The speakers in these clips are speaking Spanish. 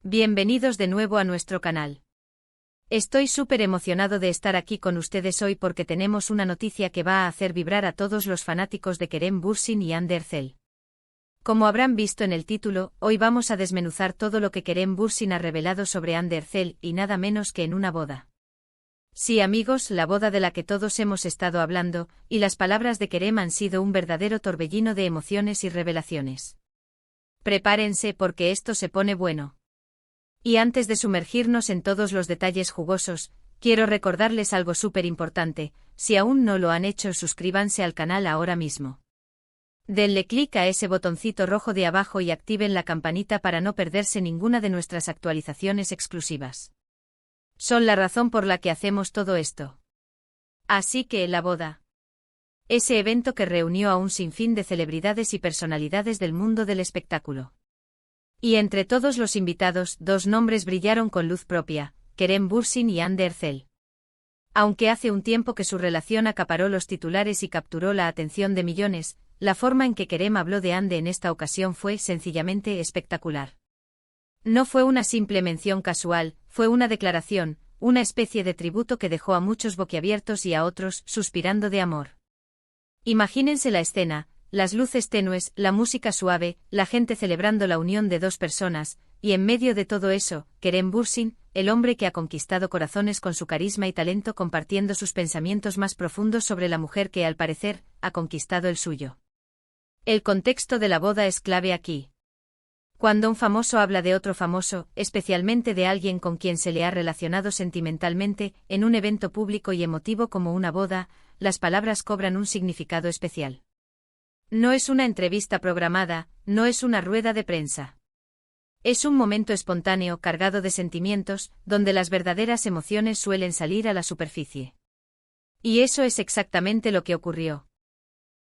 Bienvenidos de nuevo a nuestro canal. Estoy súper emocionado de estar aquí con ustedes hoy porque tenemos una noticia que va a hacer vibrar a todos los fanáticos de Kerem Bürsin y Hande Erçel. Como habrán visto en el título, hoy vamos a desmenuzar todo lo que Kerem Bürsin ha revelado sobre Hande Erçel y nada menos que en una boda. Sí amigos, la boda de la que todos hemos estado hablando, y las palabras de Kerem han sido un verdadero torbellino de emociones y revelaciones. Prepárense porque esto se pone bueno. Y antes de sumergirnos en todos los detalles jugosos, quiero recordarles algo súper importante: si aún no lo han hecho, suscríbanse al canal ahora mismo. Denle clic a ese botoncito rojo de abajo y activen la campanita para no perderse ninguna de nuestras actualizaciones exclusivas. Son la razón por la que hacemos todo esto. Así que, la boda. Ese evento que reunió a un sinfín de celebridades y personalidades del mundo del espectáculo. Y entre todos los invitados, dos nombres brillaron con luz propia: Kerem Bürsin y Hande Erçel. Aunque hace un tiempo que su relación acaparó los titulares y capturó la atención de millones, la forma en que Kerem habló de Hande en esta ocasión fue sencillamente espectacular. No fue una simple mención casual, fue una declaración, una especie de tributo que dejó a muchos boquiabiertos y a otros suspirando de amor. Imagínense la escena: las luces tenues, la música suave, la gente celebrando la unión de dos personas, y en medio de todo eso, Kerem Bürsin, el hombre que ha conquistado corazones con su carisma y talento, compartiendo sus pensamientos más profundos sobre la mujer que, al parecer, ha conquistado el suyo. El contexto de la boda es clave aquí. Cuando un famoso habla de otro famoso, especialmente de alguien con quien se le ha relacionado sentimentalmente, en un evento público y emotivo como una boda, las palabras cobran un significado especial. No es una entrevista programada, no es una rueda de prensa. Es un momento espontáneo cargado de sentimientos, donde las verdaderas emociones suelen salir a la superficie. Y eso es exactamente lo que ocurrió.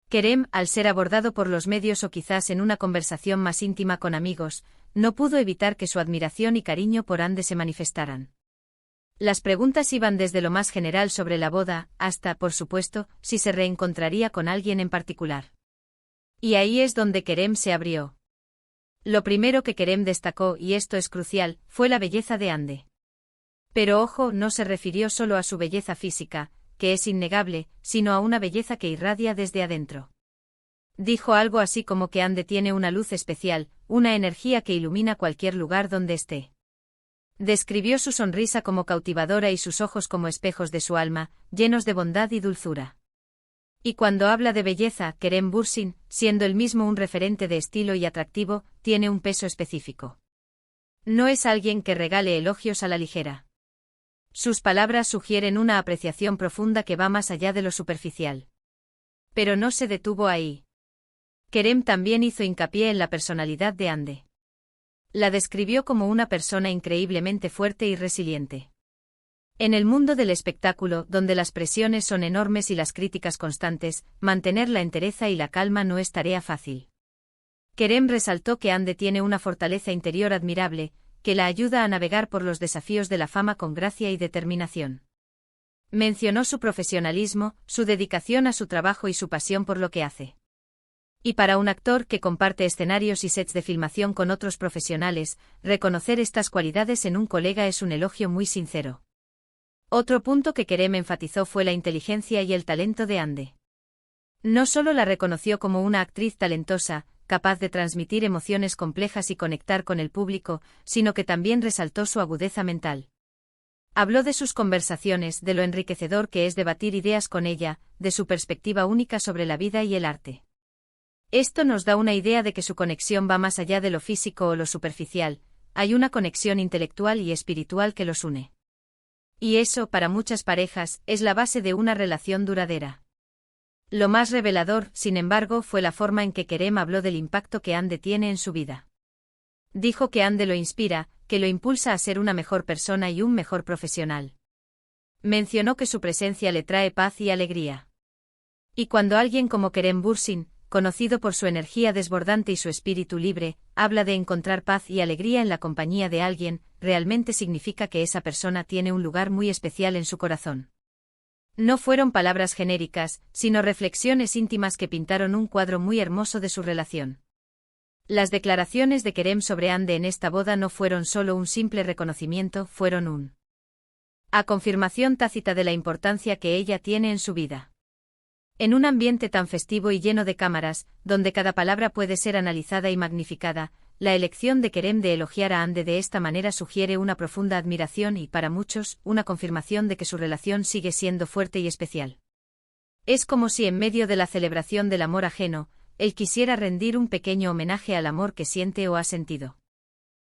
Kerem, al ser abordado por los medios o quizás en una conversación más íntima con amigos, no pudo evitar que su admiración y cariño por Hande se manifestaran. Las preguntas iban desde lo más general sobre la boda, hasta, por supuesto, si se reencontraría con alguien en particular. Y ahí es donde Kerem se abrió. Lo primero que Kerem destacó, y esto es crucial, fue la belleza de Hande. Pero ojo, no se refirió solo a su belleza física, que es innegable, sino a una belleza que irradia desde adentro. Dijo algo así como que Hande tiene una luz especial, una energía que ilumina cualquier lugar donde esté. Describió su sonrisa como cautivadora y sus ojos como espejos de su alma, llenos de bondad y dulzura. Y cuando habla de belleza, Kerem Bürsin, siendo él mismo un referente de estilo y atractivo, tiene un peso específico. No es alguien que regale elogios a la ligera. Sus palabras sugieren una apreciación profunda que va más allá de lo superficial. Pero no se detuvo ahí. Kerem también hizo hincapié en la personalidad de Hande. La describió como una persona increíblemente fuerte y resiliente. En el mundo del espectáculo, donde las presiones son enormes y las críticas constantes, mantener la entereza y la calma no es tarea fácil. Kerem resaltó que Hande tiene una fortaleza interior admirable, que la ayuda a navegar por los desafíos de la fama con gracia y determinación. Mencionó su profesionalismo, su dedicación a su trabajo y su pasión por lo que hace. Y para un actor que comparte escenarios y sets de filmación con otros profesionales, reconocer estas cualidades en un colega es un elogio muy sincero. Otro punto que Kerem enfatizó fue la inteligencia y el talento de Hande. No solo la reconoció como una actriz talentosa, capaz de transmitir emociones complejas y conectar con el público, sino que también resaltó su agudeza mental. Habló de sus conversaciones, de lo enriquecedor que es debatir ideas con ella, de su perspectiva única sobre la vida y el arte. Esto nos da una idea de que su conexión va más allá de lo físico o lo superficial, hay una conexión intelectual y espiritual que los une. Y eso, para muchas parejas, es la base de una relación duradera. Lo más revelador, sin embargo, fue la forma en que Kerem habló del impacto que Hande tiene en su vida. Dijo que Hande lo inspira, que lo impulsa a ser una mejor persona y un mejor profesional. Mencionó que su presencia le trae paz y alegría. Y cuando alguien como Kerem Bürsin, conocido por su energía desbordante y su espíritu libre, habla de encontrar paz y alegría en la compañía de alguien, realmente significa que esa persona tiene un lugar muy especial en su corazón. No fueron palabras genéricas, sino reflexiones íntimas que pintaron un cuadro muy hermoso de su relación. Las declaraciones de Kerem sobre Hande en esta boda no fueron solo un simple reconocimiento, fueron a confirmación tácita de la importancia que ella tiene en su vida. En un ambiente tan festivo y lleno de cámaras, donde cada palabra puede ser analizada y magnificada, la elección de Kerem de elogiar a Hande de esta manera sugiere una profunda admiración y, para muchos, una confirmación de que su relación sigue siendo fuerte y especial. Es como si en medio de la celebración del amor ajeno, él quisiera rendir un pequeño homenaje al amor que siente o ha sentido.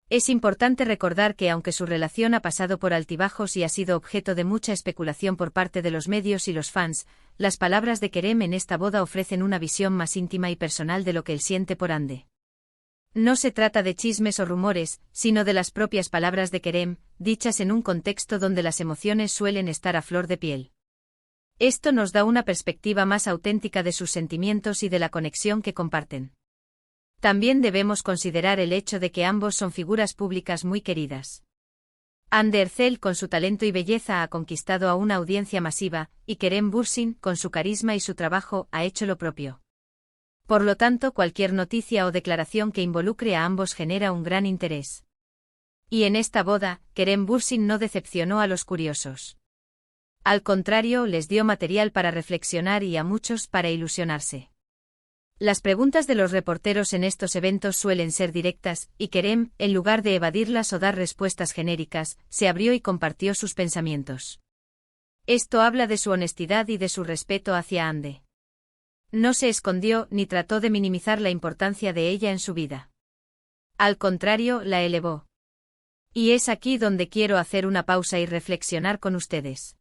Es importante recordar que aunque su relación ha pasado por altibajos y ha sido objeto de mucha especulación por parte de los medios y los fans, las palabras de Kerem en esta boda ofrecen una visión más íntima y personal de lo que él siente por Hande. No se trata de chismes o rumores, sino de las propias palabras de Kerem, dichas en un contexto donde las emociones suelen estar a flor de piel. Esto nos da una perspectiva más auténtica de sus sentimientos y de la conexión que comparten. También debemos considerar el hecho de que ambos son figuras públicas muy queridas. Hande Erçel con su talento y belleza ha conquistado a una audiencia masiva, y Kerem Bürsin, con su carisma y su trabajo, ha hecho lo propio. Por lo tanto, cualquier noticia o declaración que involucre a ambos genera un gran interés. Y en esta boda, Kerem Bürsin no decepcionó a los curiosos. Al contrario, les dio material para reflexionar y a muchos para ilusionarse. Las preguntas de los reporteros en estos eventos suelen ser directas, y Kerem, en lugar de evadirlas o dar respuestas genéricas, se abrió y compartió sus pensamientos. Esto habla de su honestidad y de su respeto hacia Hande. No se escondió ni trató de minimizar la importancia de ella en su vida. Al contrario, la elevó. Y es aquí donde quiero hacer una pausa y reflexionar con ustedes.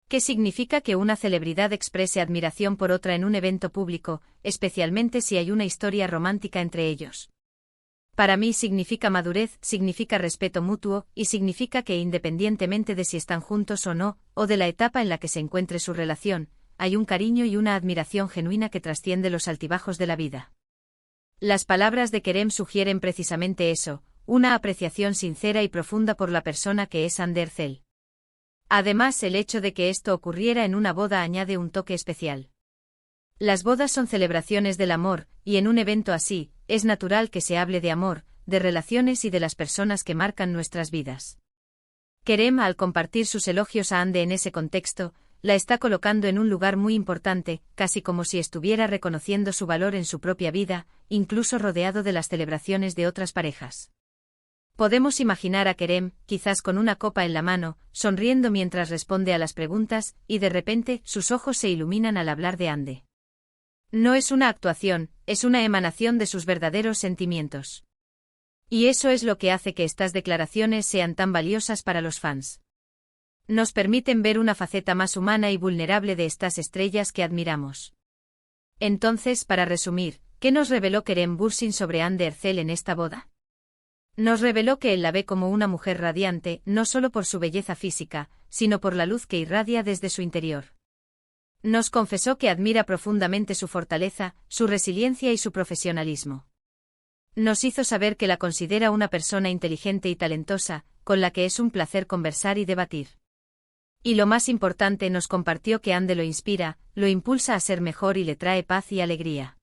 ¿Qué significa que una celebridad exprese admiración por otra en un evento público, especialmente si hay una historia romántica entre ellos? Para mí significa madurez, significa respeto mutuo, y significa que independientemente de si están juntos o no, o de la etapa en la que se encuentre su relación, hay un cariño y una admiración genuina que trasciende los altibajos de la vida. Las palabras de Kerem sugieren precisamente eso, una apreciación sincera y profunda por la persona que es Hande Erçel. Además, el hecho de que esto ocurriera en una boda añade un toque especial. Las bodas son celebraciones del amor, y en un evento así, es natural que se hable de amor, de relaciones y de las personas que marcan nuestras vidas. Kerem, al compartir sus elogios a Hande en ese contexto, la está colocando en un lugar muy importante, casi como si estuviera reconociendo su valor en su propia vida, incluso rodeado de las celebraciones de otras parejas. Podemos imaginar a Kerem, quizás con una copa en la mano, sonriendo mientras responde a las preguntas, y de repente, sus ojos se iluminan al hablar de Hande. No es una actuación, es una emanación de sus verdaderos sentimientos. Y eso es lo que hace que estas declaraciones sean tan valiosas para los fans. Nos permiten ver una faceta más humana y vulnerable de estas estrellas que admiramos. Entonces, para resumir, ¿qué nos reveló Kerem Bürsin sobre Hande Erçel en esta boda? Nos reveló que él la ve como una mujer radiante, no solo por su belleza física, sino por la luz que irradia desde su interior. Nos confesó que admira profundamente su fortaleza, su resiliencia y su profesionalismo. Nos hizo saber que la considera una persona inteligente y talentosa, con la que es un placer conversar y debatir. Y lo más importante, nos compartió que Hande lo inspira, lo impulsa a ser mejor y le trae paz y alegría.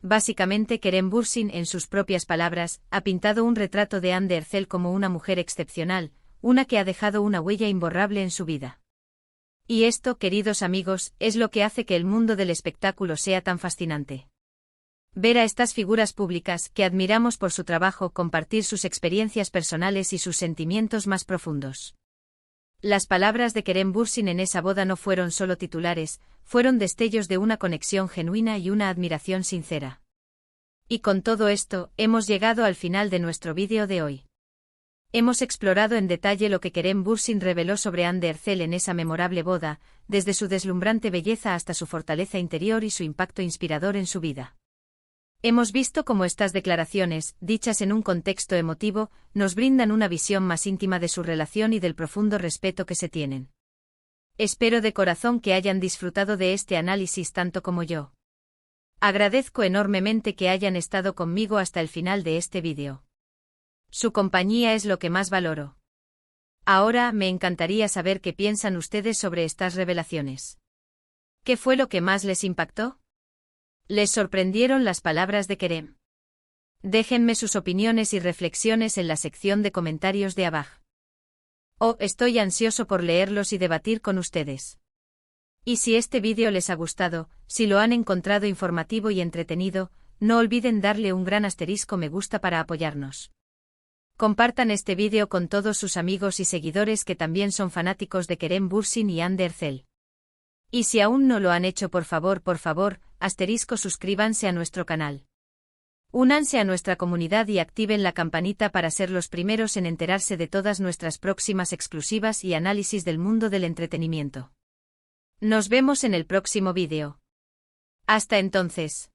Básicamente, Kerem Bürsin, en sus propias palabras, ha pintado un retrato de Hande Erçel como una mujer excepcional, una que ha dejado una huella imborrable en su vida. Y esto, queridos amigos, es lo que hace que el mundo del espectáculo sea tan fascinante. Ver a estas figuras públicas, que admiramos por su trabajo, compartir sus experiencias personales y sus sentimientos más profundos. Las palabras de Kerem Bürsin en esa boda no fueron solo titulares, fueron destellos de una conexión genuina y una admiración sincera. Y con todo esto, hemos llegado al final de nuestro vídeo de hoy. Hemos explorado en detalle lo que Kerem Bürsin reveló sobre Hande Erçel en esa memorable boda, desde su deslumbrante belleza hasta su fortaleza interior y su impacto inspirador en su vida. Hemos visto cómo estas declaraciones, dichas en un contexto emotivo, nos brindan una visión más íntima de su relación y del profundo respeto que se tienen. Espero de corazón que hayan disfrutado de este análisis tanto como yo. Agradezco enormemente que hayan estado conmigo hasta el final de este vídeo. Su compañía es lo que más valoro. Ahora me encantaría saber qué piensan ustedes sobre estas revelaciones. ¿Qué fue lo que más les impactó? ¿Les sorprendieron las palabras de Kerem? Déjenme sus opiniones y reflexiones en la sección de comentarios de abajo. Estoy ansioso por leerlos y debatir con ustedes. Y si este vídeo les ha gustado, si lo han encontrado informativo y entretenido, no olviden darle un gran asterisco me gusta para apoyarnos. Compartan este vídeo con todos sus amigos y seguidores que también son fanáticos de Kerem Bürsin y Hande Erçel. Y si aún no lo han hecho por favor, asterisco suscríbanse a nuestro canal. Únanse a nuestra comunidad y activen la campanita para ser los primeros en enterarse de todas nuestras próximas exclusivas y análisis del mundo del entretenimiento. Nos vemos en el próximo vídeo. Hasta entonces.